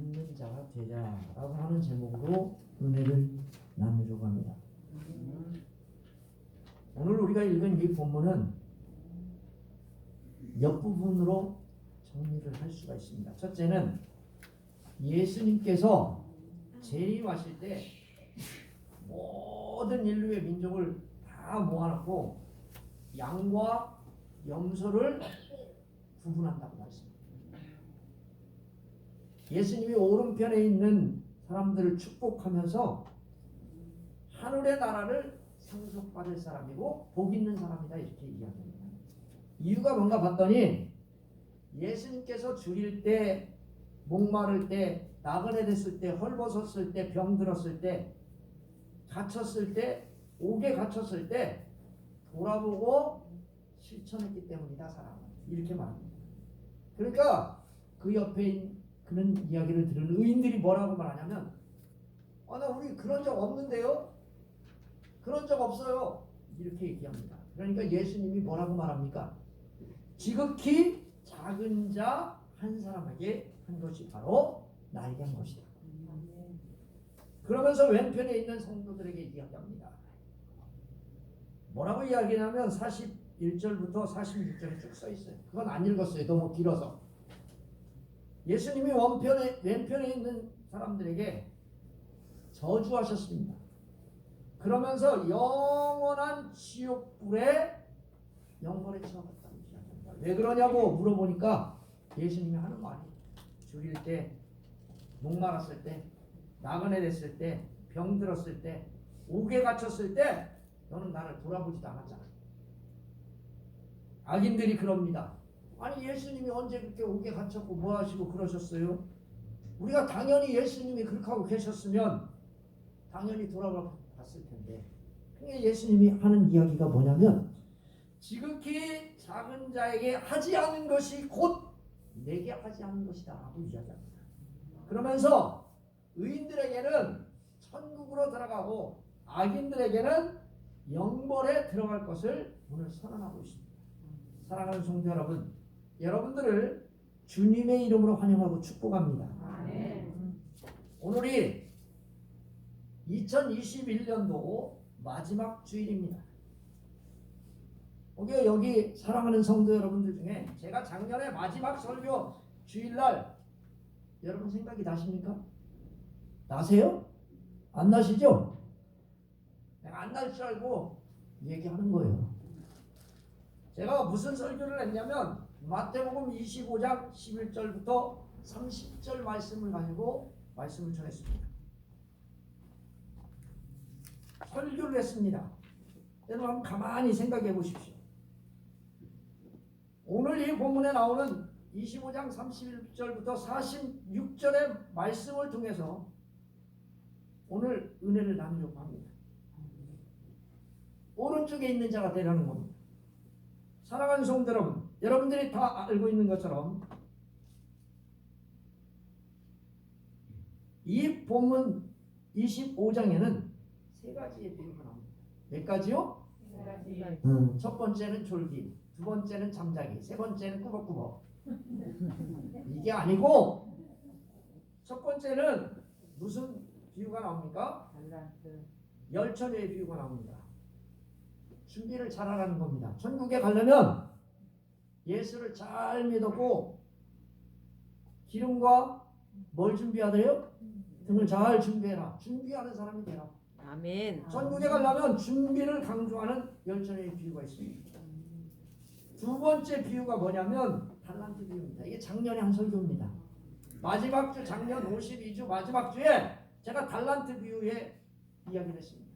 듣는 자가 되자라고 하는 제목으로 은혜를 나누려고 합니다. 오늘 우리가 읽은 이 본문은 몇 부분으로 정리를 할 수가 있습니다. 첫째는 예수님께서 재림하실 때 모든 인류의 민족을 다 모아놓고 양과 염소를 구분한다고 말씀합니다. 예수님이 오른편에 있는 사람들을 축복하면서 하늘의 나라를 상속받을 사람이고 복 있는 사람이다 이렇게 이야기합니다. 이유가 뭔가 봤더니 예수님께서 죽일 때, 목마를 때, 나그네 됐을 때, 헐벗었을 때, 병들었을 때, 갇혔을 때, 옥에 갇혔을 때 돌아보고 실천했기 때문이다 사람은. 이렇게 말합니다. 그러니까 그 옆에 그런 이야기를 들은 의인들이 뭐라고 말하냐면 나 우리 그런 적 없는데요? 그런 적 없어요. 이렇게 얘기합니다. 그러니까 예수님이 뭐라고 말합니까? 지극히 작은 자 한 사람에게 한 것이 바로 나에게 한 것이다. 그러면서 왼편에 있는 성도들에게 이야기합니다. 뭐라고 이야기하냐면 41절부터 46절에 쭉 써 있어요. 그건 안 읽었어요. 너무 길어서. 예수님이 왼편에 있는 사람들에게 저주하셨습니다. 그러면서 영원한 지옥불에 영벌에 처박았다고 이야기합니다. 왜 그러냐고 물어보니까 예수님이 하는 말이 죽일 때, 목말았을 때, 나그네 됐을 때, 병들었을 때, 옥에 갇혔을 때 너는 나를 돌아보지도 않았잖아. 악인들이 그럽니다. 아니 예수님이 언제 그렇게 옥에 갇혔고 뭐 하시고 그러셨어요? 우리가 당연히 예수님이 그렇게 하고 계셨으면 당연히 돌아봤을 텐데. 그러니까 예수님이 하는 이야기가 뭐냐면 지극히 작은 자에게 하지 않은 것이 곧 내게 하지 않은 것이다 라고 이야기합니다. 그러면서 의인들에게는 천국으로 들어가고 악인들에게는 영벌에 들어갈 것을 오늘 선언하고 있습니다. 사랑하는 성도 여러분, 여러분들을 주님의 이름으로 환영하고 축복합니다. 오늘이 2021년도 마지막 주일입니다. 여기 사랑하는 성도 여러분들 중에 제가 작년에 마지막 설교 주일날 여러분 생각이 나십니까? 나세요? 안 나시죠? 내가 안 날 줄 알고 얘기하는 거예요. 제가 무슨 설교를 했냐면 마태복음 25장 11절부터 30절 말씀을 가지고 말씀을 전했습니다. 설교를 했습니다. 여러분 한번 가만히 생각해 보십시오. 오늘 이 본문에 나오는 25장 31절부터 46절의 말씀을 통해서 오늘 은혜를 나누려고 합니다. 오른쪽에 있는 자가 되라는 겁니다. 사랑하는 성도 여러분, 여러분들이 다 알고 있는 것처럼 이 본문 25장에는 세 가지의 비유가 나옵니다. 몇 가지요? 세 가지. 첫 번째는 졸기, 두 번째는 잠자기, 세 번째는 꾸벅꾸벅. 이게 아니고 첫 번째는 무슨 비유가 나옵니까? 열처녀의 비유가 나옵니다. 준비를 잘하라는 겁니다. 천국에 가려면 예수를 잘 믿었고 기름과 뭘 준비하래요? 등을 잘 준비해라. 준비하는 사람이 되라. 아멘. 천국에 가려면 준비를 강조하는 열처녀의 비유가 있습니다. 두 번째 비유가 뭐냐면 달란트 비유입니다. 이게 작년에 한 설교입니다. 마지막 주 작년 52주 마지막 주에 제가 달란트 비유의 이야기를 했습니다.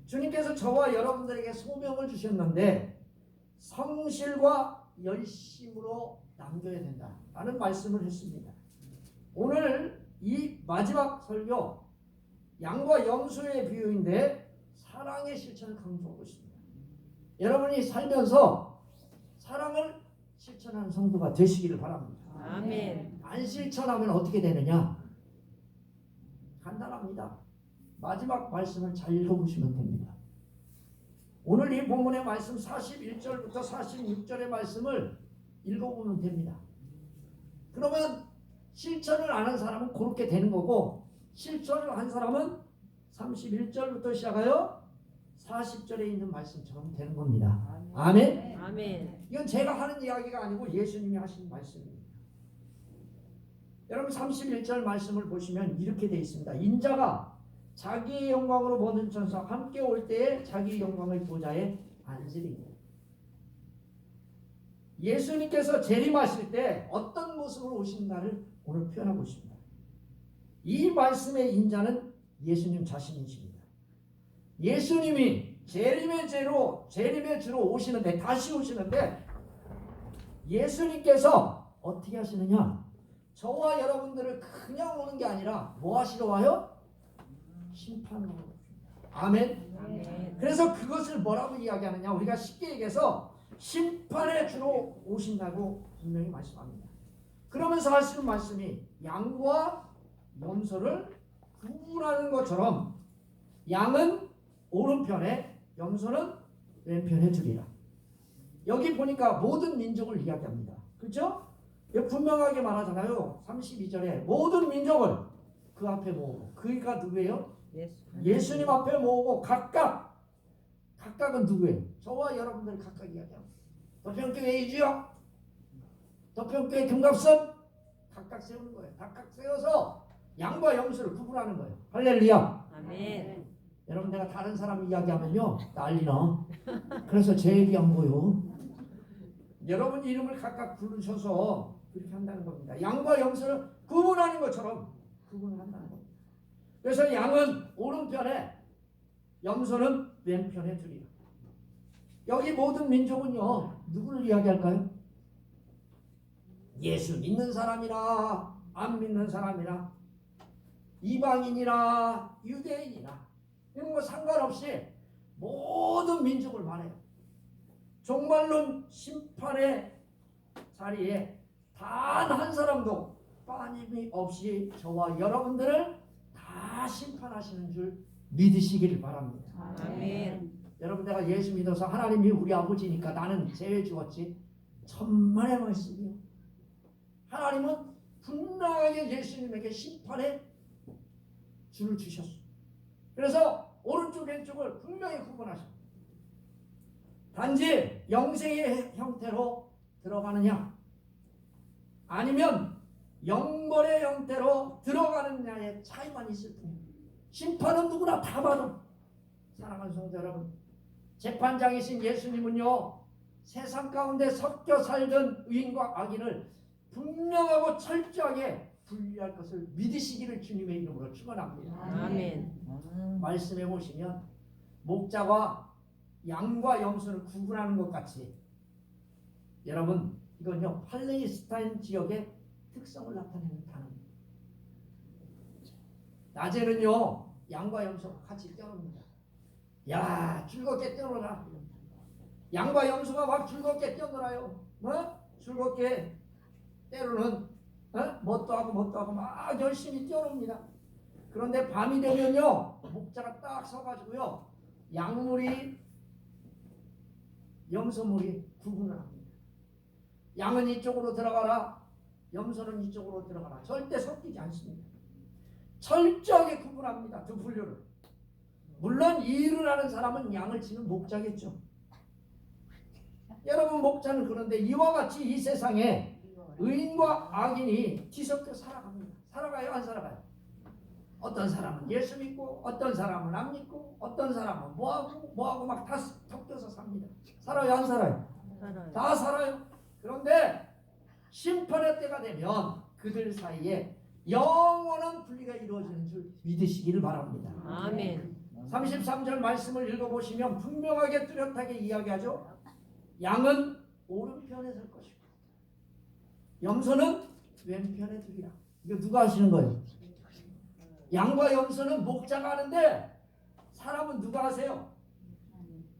주님께서 저와 여러분들에게 소명을 주셨는데 성실과 열심으로 남겨야 된다라는 말씀을 했습니다. 오늘 이 마지막 설교 양과 염소의 비유인데 사랑의 실천을 강조하고 있습니다. 여러분이 살면서 사랑을 실천하는 성도가 되시기를 바랍니다. 아멘. 안 실천하면 어떻게 되느냐? 간단합니다. 마지막 말씀을 잘 읽어보시면 됩니다. 오늘 이 본문의 말씀 41절부터 46절의 말씀을 읽어보면 됩니다. 그러면 실천을 안 한 사람은 그렇게 되는 거고, 실천을 한 사람은 31절부터 시작하여 40절에 있는 말씀처럼 되는 겁니다. 아멘. 아멘. 이건 제가 하는 이야기가 아니고 예수님이 하신 말씀입니다. 여러분 31절 말씀을 보시면 이렇게 되어 있습니다. 인자가 자기의 영광으로 모든 천사와 함께 올 때에 자기의 영광의 보좌에 앉으리니. 예수님께서 재림하실 때 어떤 모습으로 오신다를 오늘 표현하고 있습니다. 이 말씀의 인자는 예수님 자신이십니다. 예수님이 재림의 주로 오시는데, 다시 오시는데, 예수님께서 어떻게 하시느냐? 저와 여러분들을 그냥 오는 게 아니라 뭐 하시러 와요? 심판으로. 아멘. 아멘. 그래서 그것을 뭐라고 이야기하느냐? 우리가 쉽게 얘기해서 심판의 주로 오신다고 분명히 말씀합니다. 그러면서 하시는 말씀이 양과 염소를 구분하는 것처럼 양은 오른편에, 염소는 왼편에 두리라. 여기 보니까 모든 민족을 이야기합니다. 그렇죠? 분명하게 말하잖아요. 32절에 모든 민족을 그 앞에 모으고, 그가 누구예요? 예수님 앞에 모으고 각각은 누구예요? 저와 여러분들 각각 이야기합니다. 도평교회 이주요, 도평교회 금갑선 각각 세우는 거예요. 각각 세워서 양과 염소를 구분하는 거예요. 할렐루야. 아멘. 여러분, 내가 다른 사람 이야기하면요 난리나. 그래서 제 얘기한 거요. 여러분 이름을 각각 부르셔서 그렇게 한다는 겁니다. 양과 염소를 구분하는 것처럼 구분을 한다는 겁니다. 그래서 양은 오른편에, 염소는 왼편에 두리라. 여기 모든 민족은요 누구를 이야기할까요? 예수 믿는 사람이나 안 믿는 사람이나 이방인이나 유대인이나 이런 거 상관없이 모든 민족을 말해요. 종말론 심판의 자리에 단 한 사람도 빠짐없이 저와 여러분들을 다 심판하시는 줄 믿으시기를 바랍니다. 아멘. 여러분, 내가 예수 믿어서 하나님이 우리 아버지니까 나는 죄 주었지, 천만의 말씀이요. 하나님은 분명하게 예수님에게 심판의 줄을 주셨어요. 그래서 오른쪽 왼쪽을 분명히 구분하셨어요. 단지 영생의 형태로 들어가느냐 아니면 영벌의 형태로 들어가느냐의 차이만 있을 뿐입니다. 심판은 누구나 다 받아. 사랑하는 성도 여러분, 재판장이신 예수님은요 세상 가운데 섞여 살던 의인과 악인을 분명하고 철저하게 분리할 것을 믿으시기를 주님의 이름으로 축원합니다. 아멘. 말씀해 보시면 목자와 양과 염소를 구분하는 것 같이, 여러분 이건요 팔레스타인 지역의 특성을 나타내는 단어입니다. 낮에는요 양과 염소가 같이 뛰어놉니다. 야, 즐겁게 뛰어놀아. 양과 염소가 막 즐겁게 뛰어놀아요. 즐겁게 때로는 뭣도 하고 막 열심히 뛰어놉니다. 그런데 밤이 되면요 목자가 딱 서가지고요 양물이 염소물이 구분을 합니다. 양은 이쪽으로 들어가라, 염소는 이쪽으로 들어가라. 절대 섞이지 않습니다. 철저하게 구분합니다. 두 분류를. 물론 이 일을 하는 사람은 양을 치는 목자겠죠. 여러분, 목자는 그런데 이와 같이 이 세상에 의인과 악인이 뒤섞여 살아갑니다. 살아가요, 안 살아가요? 어떤 사람은 예수 믿고, 어떤 사람은 안 믿고, 어떤 사람은 뭐하고 막 다 섞여서 삽니다. 살아요, 안 살아요? 살아요. 다 살아요. 그런데 심판의 때가 되면 그들 사이에 영원한 분리가 이루어지는 줄 믿으시기를 바랍니다. 아멘. 33절 말씀을 읽어보시면 분명하게 뚜렷하게 이야기하죠. 양은 오른편에 설 것이고 염소는 왼편에 두리라. 이거 누가 하시는 거예요? 양과 염소는 목자가 하는데 사람은 누가 하세요?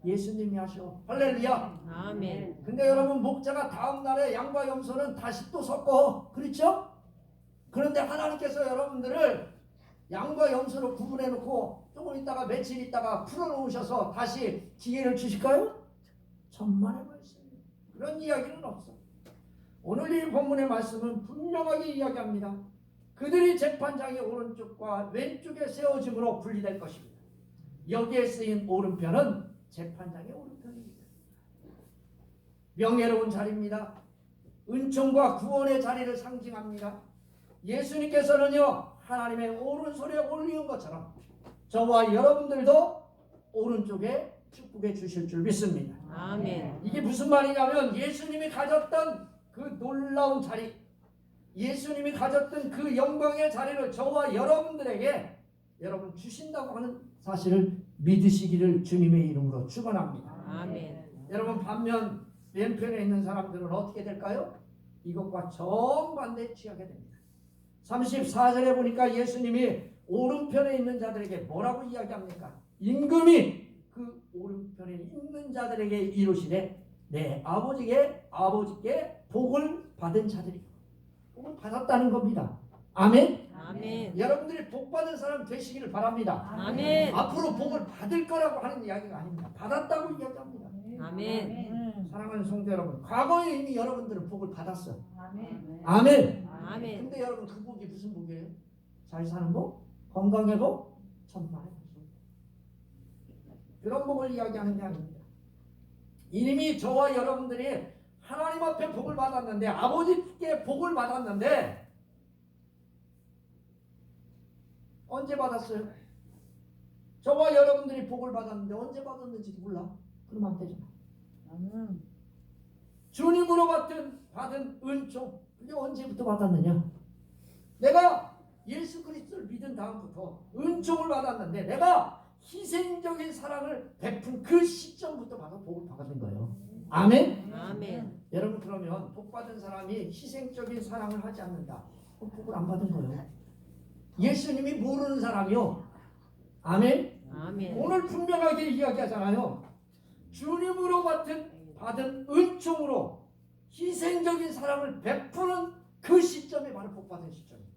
예수님이 하셔. 할렐루야. 아멘. 근데 여러분, 목자가 다음 날에 양과 염소는 다시 또 섞어. 그렇죠? 그런데 하나님께서 여러분들을 양과 염소로 구분해 놓고 조금 있다가 며칠 있다가 풀어놓으셔서 다시 기회를 주실까요? 천만의 말씀. 그런 이야기는 없어. 오늘 이 본문의 말씀은 분명하게 이야기합니다. 그들이 재판장의 오른쪽과 왼쪽에 세워짐으로 분리될 것입니다. 여기에 쓰인 오른편은 재판장의 오른편입니다. 명예로운 자리입니다. 은총과 구원의 자리를 상징합니다. 예수님께서는요, 하나님의 오른손에 올리는 것처럼 저와 여러분들도 오른쪽에 축복해 주실 줄 믿습니다. 아멘. 이게 무슨 말이냐면 예수님이 가졌던 그 놀라운 자리, 예수님이 가졌던 그 영광의 자리를 저와 여러분들에게 여러분 주신다고 하는 사실을 믿으시기를 주님의 이름으로 축원합니다. 아멘. 여러분 반면 왼편에 있는 사람들은 어떻게 될까요? 이것과 정반대에 취하게 됩니다. 34절에 보니까 예수님이 오른편에 있는 자들에게 뭐라고 이야기합니까? 임금이 그 오른편에 있는 자들에게 이르시되 내 아버지께 복을 받은 자들이 복을 받았다는 겁니다. 아멘. 아멘. 여러분들이 복 받은 사람 되시기를 바랍니다. 아멘. 앞으로 복을 받을 거라고 하는 이야기가 아닙니다. 받았다고 이야기합니다. 아멘. 사랑하는 성도 여러분, 과거에 이미 여러분들은 복을 받았어요. 아멘. 아멘. 아멘. 근데 여러분 그 복이 무슨 복이에요? 잘 사는 복, 건강의 복, 천만의 복. 그런 복을 이야기하는 게 아닙니다. 이미 저와 여러분들이 하나님 앞에 복을 받았는데, 아버지께 복을 받았는데 언제 받았어요? 저와 여러분들이 복을 받았는데 언제 받았는지 몰라? 그러면 안 되잖아. 주님으로 받은 은총, 그게 언제부터 받았느냐? 내가 예수 그리스도를 믿은 다음부터 은총을 받았는데 내가 희생적인 사랑을 베푼 그 시점부터 바로 복을 받은 거예요. 아멘? 아멘. 여러분 그러면 복 받은 사람이 희생적인 사랑을 하지 않는다. 복을 안 받은 거예요. 예수님이 모르는 사람이요. 아멘? 아멘. 오늘 분명하게 이야기하잖아요. 주님으로 받은 은총으로 희생적인 사랑을 베푸는 그 시점이 바로 복받은 시점입니다.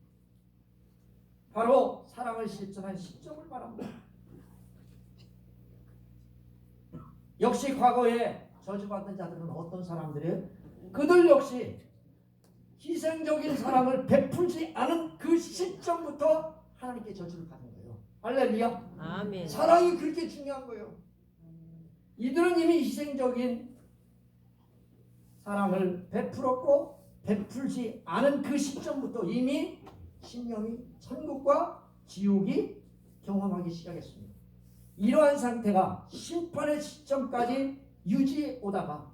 바로 사랑을 실천한 시점을 말합니다. 역시 과거에 저주받은 자들은 어떤 사람들이에요? 그들 역시 희생적인 사랑을 베풀지 않은 그 시점부터 하나님께 저주를 받은 거예요. 할렐루야. 아멘. 사랑이 그렇게 중요한 거예요. 이들은 이미 희생적인 사랑을 베풀었고 베풀지 않은 그 시점부터 이미 신령이 천국과 지옥이 경험하기 시작했습니다. 이러한 상태가 심판의 시점까지 유지해 오다가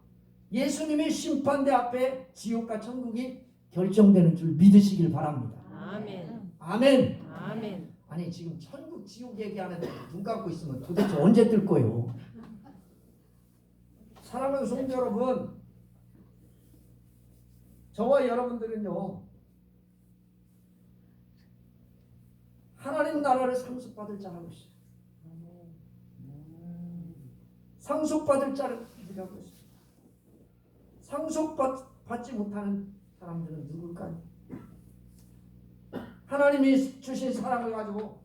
예수님의 심판대 앞에 지옥과 천국이 결정되는 줄 믿으시길 바랍니다. 아멘. 아멘. 아멘. 아니 지금 천국 지옥 얘기하는데 눈 감고 있으면 도대체 언제 뜰 거예요? 사랑하는 성도 여러분, 저와 여러분들은요 하나님 나라를 상속받을 자라고 있어요. 상속받을 자라고 있어요. 상속받지 못하는 사람들은 누굴까요? 하나님이 주신 사랑을 가지고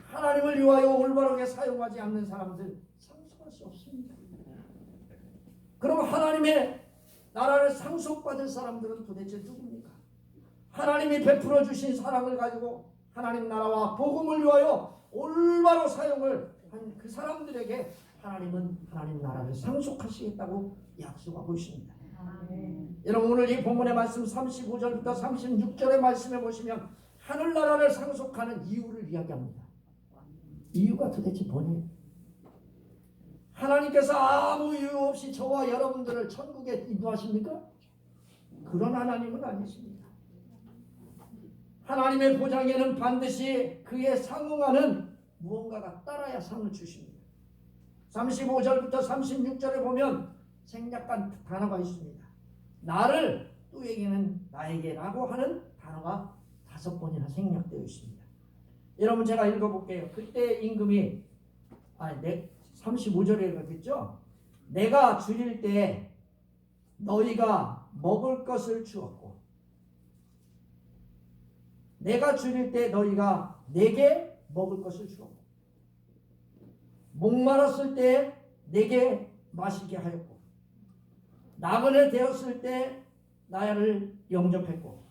하나님을 위하여 올바르게 사용하지 않는 사람들 상속할 수 없습니다. 그럼 하나님의 나라를 상속받을 사람들은 도대체 누굽니까? 하나님이 베풀어 주신 사랑을 가지고 하나님 나라와 복음을 위하여 올바로 사용을 한 그 사람들에게 하나님은 하나님 나라를 상속하시겠다고 약속하고 있습니다. 여러분 오늘 이 본문의 말씀 35절부터 36절의 말씀에 보시면 하늘나라를 상속하는 이유를 이야기합니다. 이유가 도대체 뭐냐? 하나님께서 아무 이유 없이 저와 여러분들을 천국에 인도하십니까? 그런 하나님은 아니십니다. 하나님의 보장에는 반드시 그에 상응하는 무언가가 따라야 상을 주십니다. 35절부터 36절에 보면 생략한 단어가 있습니다. 나를, 또에게는 나에게라고 하는 단어가 5번이나 생략되어 있습니다. 여러분 제가 읽어볼게요. 그때 임금이 35절에 그랬죠. 내가 줄일 때 너희가 먹을 것을 주었고 내가 줄일 때 너희가 내게 먹을 것을 주었고 목마랐을 때 내게 마시게 하였고 나그네 되었을 때 나를 영접했고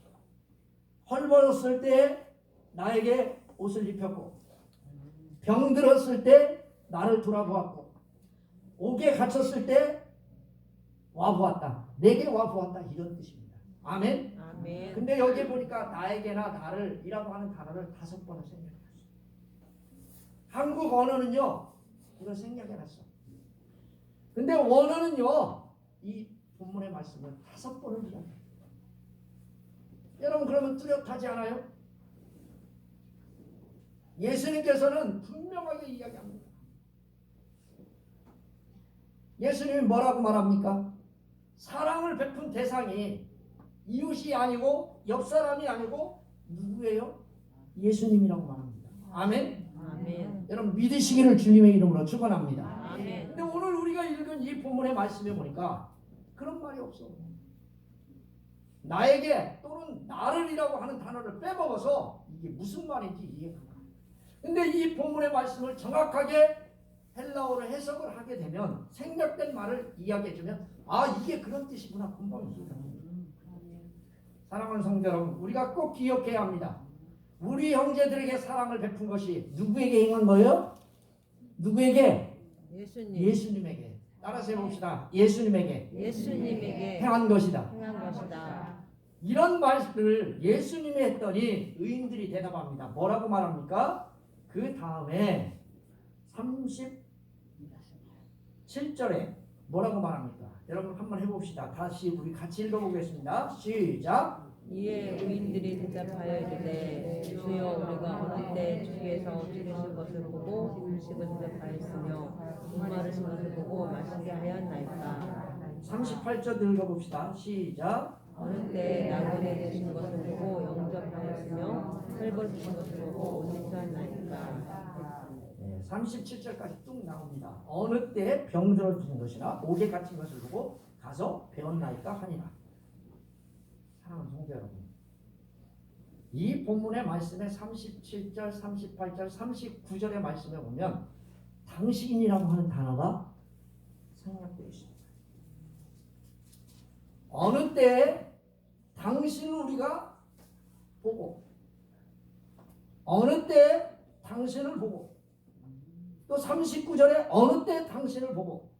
헐벗었을 때 나에게 옷을 입혔고 병들었을 때 나를 돌아보았고 옥에 갇혔을 때 와보았다. 내게 와보았다. 이런 뜻입니다. 아멘. 아멘. 근데 여기 보니까 나에게나 나를 이라고 하는 단어를 5번을 생략해놨어요. 한국 언어는요 이걸 생략해놨어. 근데 원어는요 이 본문의 말씀을 5번을 이야기해요. 여러분 그러면 뚜렷하지 않아요? 예수님께서는 분명하게 이야기합니다. 예수님이 뭐라고 말합니까? 사랑을 베푼 대상이 이웃이 아니고 옆 사람이 아니고 누구예요? 예수님이라고 말합니다. 아멘. 아멘. 여러분 믿으시기를 주님의 이름으로 축원합니다. 아멘. 근데 오늘 우리가 읽은 이 본문의 말씀에 보니까 그런 말이 없어. 나에게 또는 나를이라고 하는 단어를 빼먹어서 이게 무슨 말인지 이해가 안 가요. 근데 이 본문의 말씀을 정확하게 헬라어로 해석을 하게 되면 생략된 말을 이야기해주면 아 이게 그런 뜻이구나 금방 이해가 됩니다. 사랑하는 성도 여러분 우리가 꼭 기억해야 합니다. 우리 형제들에게 사랑을 베푼 것이 누구에게 행한 거예요? 누구에게? 예수님. 예수님에게. 따라서 해봅시다. 예수님에게 예수님에게 행한 것이다. 행한 것이다. 이런 말씀을 예수님이 했더니 의인들이 대답합니다. 뭐라고 말합니까? 그 다음에 37절에 뭐라고 말합니까? 여러분 한번 해봅시다. 다시 우리 같이 읽어보겠습니다. 시작. 이에 의인들이 대답하여 이르되 주여 우리가 어느 때 주께서 지르신 것을 보고 음식을 대접하였으며 목마르신 것을 보고 마시게 하였나이까. 38절 읽어봅시다. 시작. 어느 때 낙원에 드신 것을 보고 영접하였으며 헐벗으신 것을 보고 옷 입혔나이까. 37절까지 뚝 나옵니다. 어느 때 병들어 주는 것이나 옥에 갇힌 것을 보고 가서 배웠나이까 하니라. 사랑하는 성도 여러분, 이 본문의 말씀에 37절, 38절, 39절의 말씀에 보면 당신이라고 하는 단어가 생략되어 있습니다. 어느 때 당신을 우리가 보고 어느 때 당신을 보고 또 39절에 어느 때 당신을 보고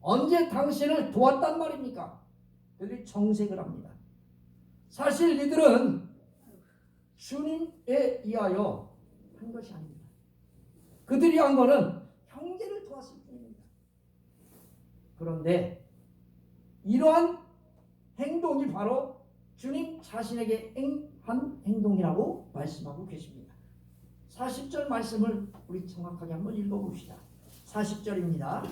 언제 당신을 도왔단 말입니까? 그들이 정색을 합니다. 사실 이들은 주님에 의하여 한 것이 아닙니다. 그들이 한 거는 형제를 도왔을 뿐입니다. 그런데 이러한 행동이 바로 주님 자신에게 한 행동이라고 말씀하고 계십니다. 40절 말씀을 우리 정확하게 한번 읽어봅시다. 40절입니다.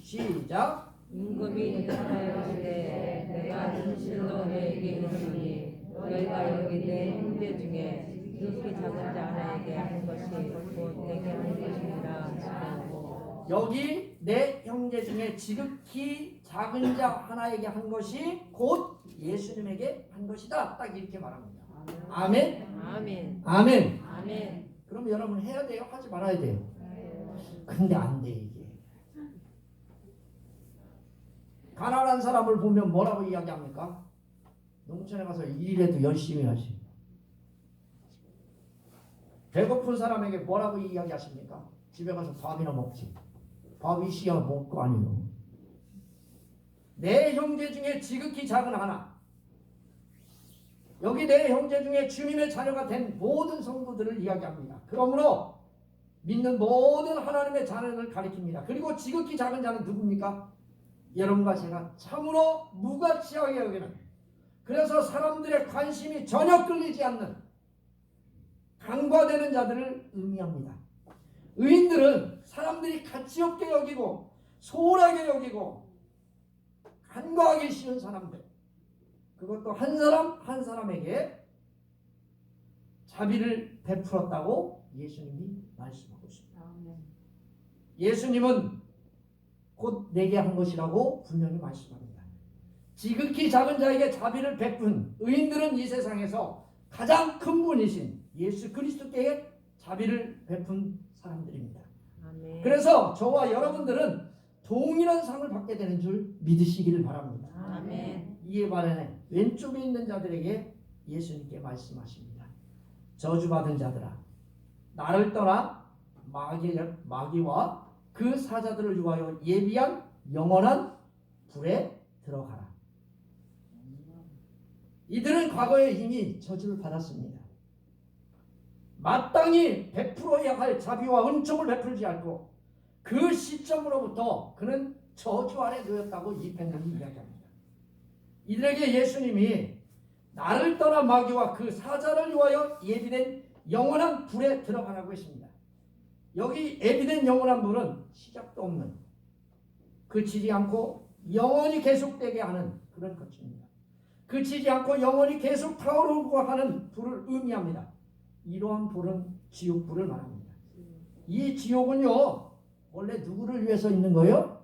시작. 임금이 대답하여 이르되 내가 진실로 너에게 이르노니 너희가 여기 내 형제 중에 지극히 작은 자 하나에게 한 것이 곧 내게 한 것이니라 하시고 여기 내 형제 중에 지극히 작은 자 하나에게 한 것이 곧 예수님에게 한 것이다. 딱 이렇게 말합니다. 아멘. 아멘. 아멘. 아멘. 그럼 여러분 해야 돼요? 하지 말아야 돼요? 근데 안 돼 이게. 가난한 사람을 보면 뭐라고 이야기합니까? 농촌에 가서 일이라도 열심히 하시. 배고픈 사람에게 뭐라고 이야기하십니까? 집에 가서 밥이나 먹지. 밥이 시야 먹을 거 아니에요. 내 형제 중에 지극히 작은 하나. 여기 내 형제 중에 주님의 자녀가 된 모든 성도들을 이야기합니다. 그러므로 믿는 모든 하나님의 자녀를 가리킵니다. 그리고 지극히 작은 자는 누굽니까? 여러분과 제가 참으로 무가치하게 여기는, 그래서 사람들의 관심이 전혀 끌리지 않는 간과되는 자들을 의미합니다. 의인들은 사람들이 가치 없게 여기고 소홀하게 여기고 간과하기 쉬운 사람들, 그것도 한 사람 한 사람에게 자비를 베풀었다고 예수님이 말씀하고 있습니다. 예수님은 곧 내게 한 것이라고 분명히 말씀합니다. 지극히 작은 자에게 자비를 베푼 의인들은 이 세상에서 가장 큰 분이신 예수 그리스도께 자비를 베푼 사람들입니다. 아멘. 그래서 저와 여러분들은 동일한 상을 받게 되는 줄 믿으시기를 바랍니다. 아멘. 이에 반해 왼쪽에 있는 자들에게 예수님께 말씀하십니다. 저주받은 자들아, 나를 떠나 마귀와 그 사자들을 위하여 예비한 영원한 불에 들어가라. 이들은 과거에 이미 저주를 받았습니다. 마땅히 베풀어야 할 자비와 은총을 베풀지 않고 그 시점으로부터 그는 저주 아래 놓였다고 이 백명이 이야기합니다. 이들에게 예수님이 나를 떠나 마귀와 그 사자를 위하여 예비된 영원한 불에 들어가라고 했습니다. 여기 예비된 영원한 불은 시작도 없는, 그치지 않고 영원히 계속되게 하는 그런 것입니다. 그치지 않고 영원히 계속 타오르고 하는 불을 의미합니다. 이러한 불은 지옥불을 말합니다. 이 지옥은요, 원래 누구를 위해서 있는 거예요?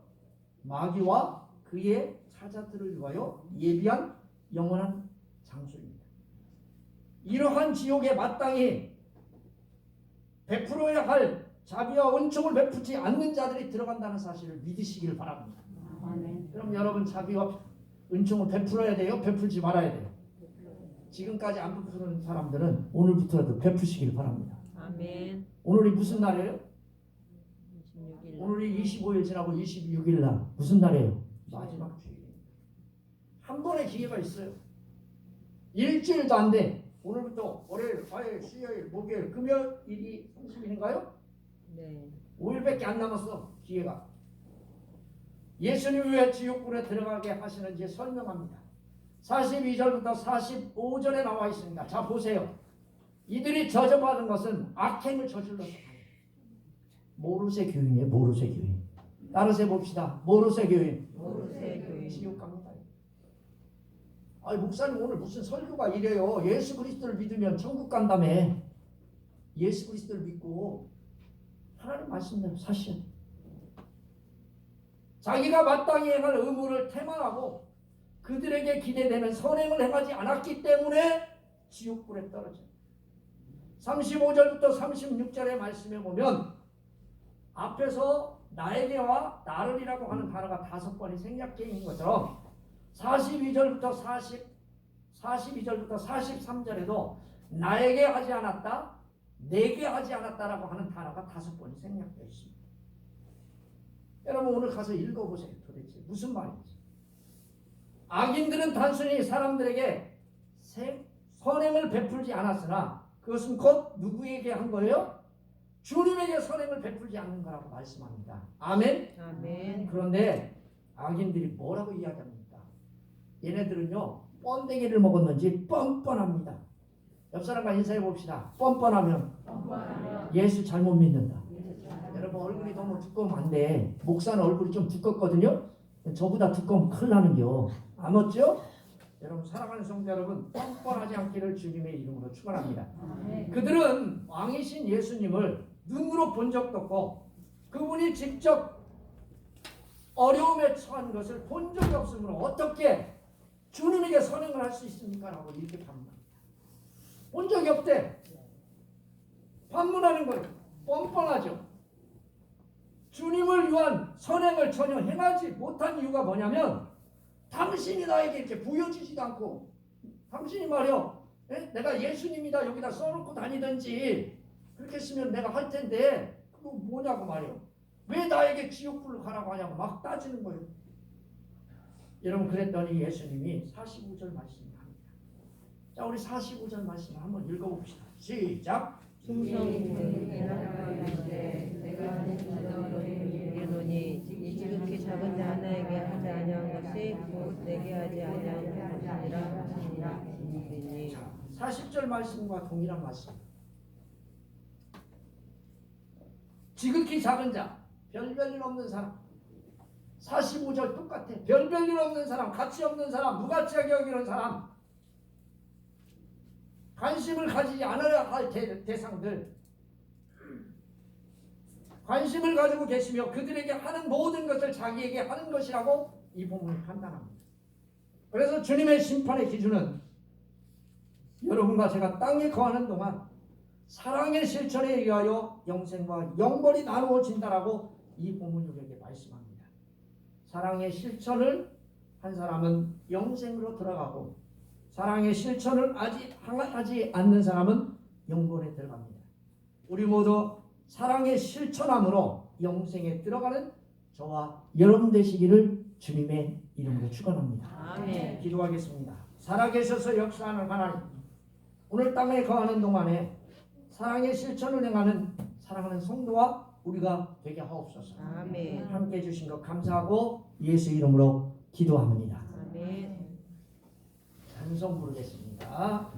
마귀와 그의 사자들을 위하여 예비한 영원한 장소입니다. 이러한 지옥에 마땅히 베풀어야 할 자비와 은총을 베푸지 않는 자들이 들어간다는 사실을 믿으시기를 바랍니다. 그럼 여러분 자비와 은총을 베풀어야 돼요? 베풀지 말아야 돼요? 지금까지 안 베푸는 사람들은 오늘부터라도 베푸시기를 바랍니다. 아멘. 오늘이 무슨 날이에요? 26일. 오늘이 25일 지나고 26일 날 무슨 날이에요? 마지막 주일입니다. 한 번의 기회가 있어요. 일주일도 안 돼. 오늘부터 월요일, 화요일, 수요일, 목요일, 금요일이 30일인가요? 네. 5일밖에 안 남았어. 기회가. 예수님이 왜 지옥불에 들어가게 하시는지 설명합니다. 42절부터 45절에 나와 있습니다. 자 보세요. 이들이 저주받은 것은 악행을 저질러서 모르세 교인이에요. 모르세 교인. 따라서 봅시다. 모르세 교인. 모르세 교인. 지옥 갑니다. 아니 목사님 오늘 무슨 설교가 이래요. 예수 그리스도를 믿으면 천국 간다며. 예수 그리스도를 믿고 하나님 말씀대로 사셔. 자기가 마땅히 행할 의무를 태만하고 그들에게 기대되는 선행을 행하지 않았기 때문에 지옥불에 떨어져요. 35절부터 36절의 말씀에 보면 앞에서 나에게와 나를이라고 하는 단어가 5번이 생략되어 있는 것처럼 42절부터 43절에도 나에게 하지 않았다, 내게 하지 않았다라고 하는 단어가 5번이 생략되어 있습니다. 여러분 오늘 가서 읽어보세요. 도대체 무슨 말인지. 악인들은 단순히 사람들에게 선행을 베풀지 않았으나 그것은 곧 누구에게 한 거예요? 주님에게 선행을 베풀지 않는 거라고 말씀합니다. 아멘? 아멘. 그런데 악인들이 뭐라고 이야기합니까? 얘네들은요 번데기를 먹었는지 뻔뻔합니다. 옆 사람과 인사해 봅시다. 뻔뻔하면 예수 잘못 믿는다. 여러분 얼굴이 너무 두꺼우면 안 돼. 목사는 얼굴이 좀 두껍거든요. 저보다 두꺼우면 큰일 나는겨. 안 맞죠? 여러분 사랑하는 성도 여러분, 뻔뻔하지 않기를 주님의 이름으로 축원합니다. 그들은 왕이신 예수님을 눈으로 본 적도 없고 그분이 직접 어려움에 처한 것을 본 적이 없으므로 어떻게 주님에게 선행을 할 수 있습니까? 라고 이렇게 반문합니다. 본 적이 없대. 반문하는 거예요. 뻔뻔하죠. 주님을 위한 선행을 전혀 행하지 못한 이유가 뭐냐면 당신이 나에게 이렇게 보여주지도 않고 당신이 말이요 내가 예수님이다 여기다 써놓고 다니든지 그렇게 쓰면 내가 할 텐데 그거 뭐냐고 말이요. 왜 나에게 지옥불로 가라고 하냐고 막 따지는 거예요. 여러분 그랬더니 예수님이 45절 말씀을 합니다. 자 우리 45절 말씀을 한번 읽어봅시다. 시작. 충성이 내가 이르노니 지극히 작은 자 하나에게 하지 아니한 것이 곧 내게 하지 아니한 것이니라. 40절 말씀과 동일한 말씀. 지극히 작은 자, 별별 일 없는 사람. 45절 똑같아. 별별 일 없는 사람, 가치 없는 사람, 무가치하게 여기는 사람, 관심을 가지지 않아야 할 대상들, 관심을 가지고 계시며 그들에게 하는 모든 것을 자기에게 하는 것이라고 이 본문을 판단합니다. 그래서 주님의 심판의 기준은 여러분과 제가 땅에 거하는 동안 사랑의 실천에 의하여 영생과 영벌이 나누어진다라고 이 본문이 우리에게 말씀합니다. 사랑의 실천을 한 사람은 영생으로 들어가고 사랑의 실천을 아직 하지 않는 사람은 영혼에 들어갑니다. 우리 모두 사랑의 실천함으로 영생에 들어가는 저와 여러분 되시기를 주님의 이름으로 축원합니다. 아멘. 기도하겠습니다. 살아계셔서 역사하는 하나님, 오늘 땅에 거하는 동안에 사랑의 실천을 행하는 사랑하는 성도와 우리가 되게 하옵소서. 아멘. 함께 해주신 것 감사하고 예수 이름으로 기도합니다. 아멘. 찬송 부르겠습니다.